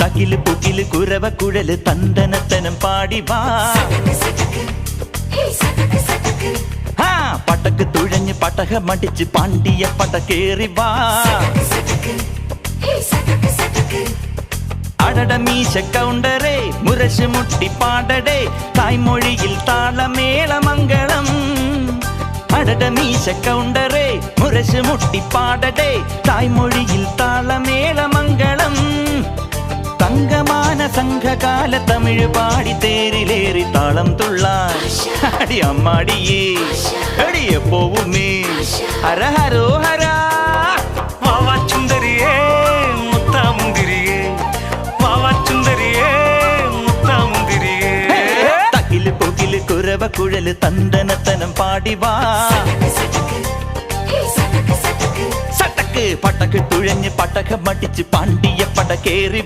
തകില് പുകില് കുരവ കുഴല് തന്തനത്തനം പാടി വാ. പടക്ക് തുഴഞ്ഞ് പടക മടിച്ച് പാണ്ടിയ പടക്കേറി വാ. അടട മീശ കൗണ്ടറേ മുരശ് മുട്ടി പാടടേ തായ്മൊഴിയിൽ താളമേളമംഗളം. അടട മീശ കൗണ്ടറേ മുരശ് മുട്ടി പാടടേ തായ്മൊഴിയിൽ താളമേളമംഗളം. തങ്കമാന സംഘകാല തമിഴ് പാടി തേരിലേറി താളം തുള്ളാൻ അടി അമ്മാടിയേ അടിയ പോവുമേ ഹര ഹരോ ഹരാ. വാവാ ചുന്ദരിയേ മുത്താമുന്തിരിയേ വാവാ ചുന്ദരിയേ മുത്താമുന്തിരിയേ. തകില് പുകില് കുരവ കുഴല് തന്തനത്തനം പാടി വാ. സട്ടക്ക് പടക്ക് തുഴഞ്ഞ് പടക മടിച്ച് പാണ്ടിയ പടക്കേറി